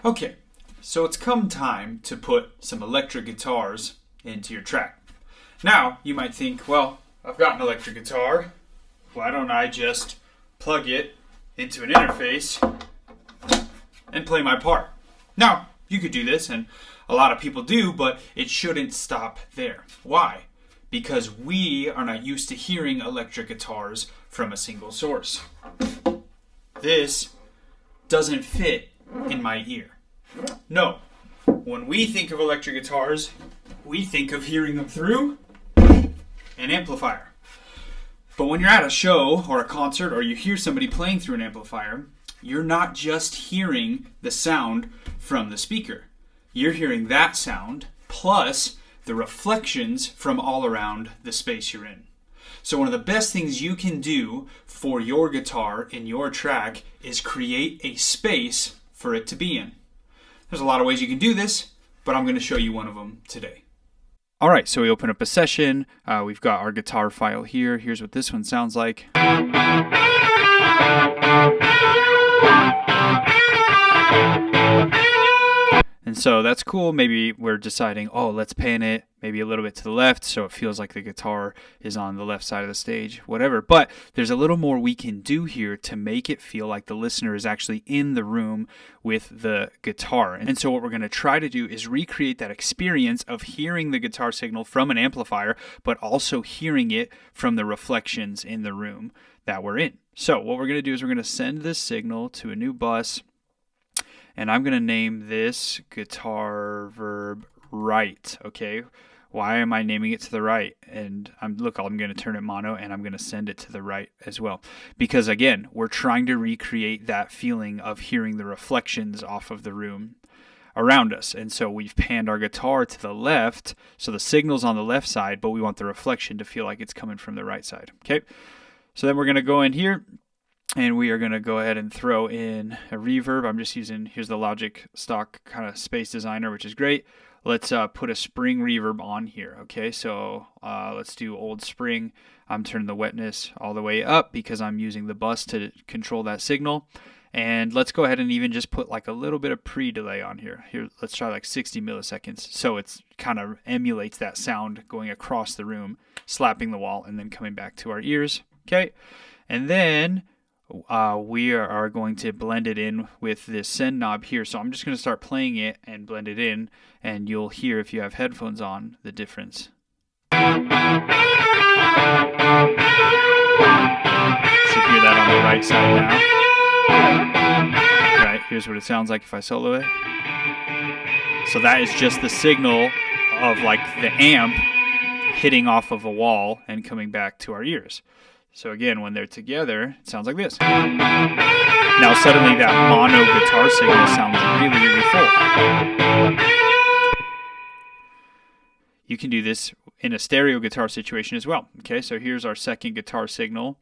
Okay, so it's come time to put some electric guitars into your track. Now, you might think, well, I've got an electric guitar. Why don't I just plug it into an interface and play my part? Now, you could do this, and a lot of people do, but it shouldn't stop there. Why? Because we are not used to hearing electric guitars from a single source. This doesn't fit in my ear. No. When we think of electric guitars, we think of hearing them through an amplifier. But when you're at a show or a concert or you hear somebody playing through an amplifier, you're not just hearing the sound from the speaker. You're hearing that sound plus the reflections from all around the space you're in. So one of the best things you can do for your guitar in your track is create a space for it to be in. There's a lot of ways you can do this, but I'm going to show you one of them today. All right, so we open up a session. We've got our guitar file here. Here's what this one sounds like. And so that's cool. Maybe we're deciding, let's pan it maybe a little bit to the left so it feels like the guitar is on the left side of the stage, whatever. But there's a little more we can do here to make it feel like the listener is actually in the room with the guitar. And so what we're going to try to do is recreate that experience of hearing the guitar signal from an amplifier, but also hearing it from the reflections in the room that we're in. So what we're going to do is we're going to send this signal to a new bus. And I'm going to name this guitar verb right, okay? Why am I naming it to the right? And I'm going to turn it mono and I'm going to send it to the right as well. Because again, we're trying to recreate that feeling of hearing the reflections off of the room around us. And so we've panned our guitar to the left, so the signal's on the left side, but we want the reflection to feel like it's coming from the right side, okay? So then we're going to go in here. And we are going to go ahead and throw in a reverb. I'm just using, here's the Logic stock kind of Space Designer, which is great. Let's put a spring reverb on here. Okay, so let's do old spring. I'm turning the wetness all the way up because I'm using the bus to control that signal. And let's go ahead and even just put like a little bit of pre-delay on here. Here, let's try like 60 milliseconds. So it's kind of emulates that sound going across the room, slapping the wall, and then coming back to our ears. Okay, and then we are going to blend it in with this send knob here. So I'm just going to start playing it and blend it in, and you'll hear if you have headphones on the difference. So hear that on the right side now. Right, here's what it sounds like if I solo it. So that is just the signal of like the amp hitting off of a wall and coming back to our ears. So again, when they're together, it sounds like this. Now suddenly that mono guitar signal sounds really, really full. You can do this in a stereo guitar situation as well. Okay, so here's our second guitar signal.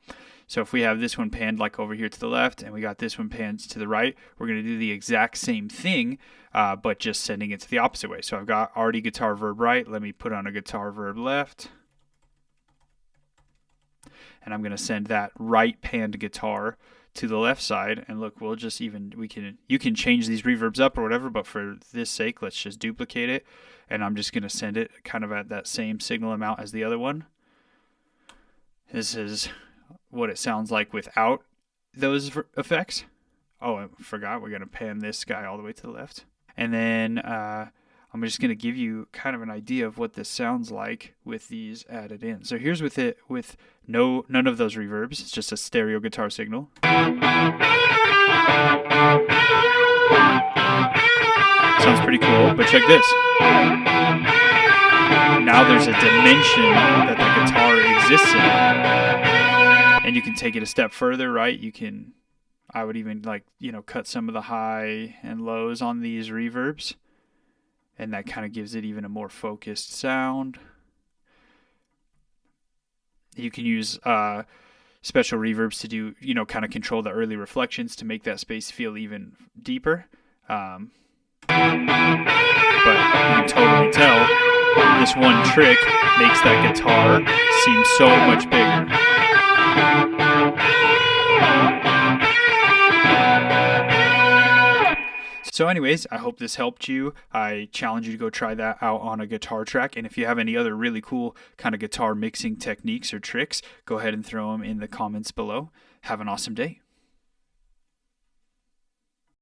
So if we have this one panned like over here to the left and we got this one panned to the right, we're going to do the exact same thing, but just sending it to the opposite way. So I've got already guitar verb right. Let me put on a guitar verb left. And I'm going to send that right panned guitar to the left side. And look, you can change these reverbs up or whatever, but for this sake, let's just duplicate it. And I'm just going to send it kind of at that same signal amount as the other one. This is what it sounds like without those effects. Oh, I forgot. We're going to pan this guy all the way to the left. And then I'm just going to give you kind of an idea of what this sounds like with these added in. So here's with none of those reverbs. It's just a stereo guitar signal. Sounds pretty cool, but check this. Now there's a dimension that the guitar exists in. And you can take it a step further, right? I would even cut some of the high and lows on these reverbs. And that kind of gives it even a more focused sound. You can use special reverbs to do, kind of control the early reflections to make that space feel even deeper. But you can totally tell this one trick makes that guitar seem so much bigger. So anyways, I hope this helped you. I challenge you to go try that out on a guitar track. And if you have any other really cool kind of guitar mixing techniques or tricks, go ahead and throw them in the comments below. Have an awesome day.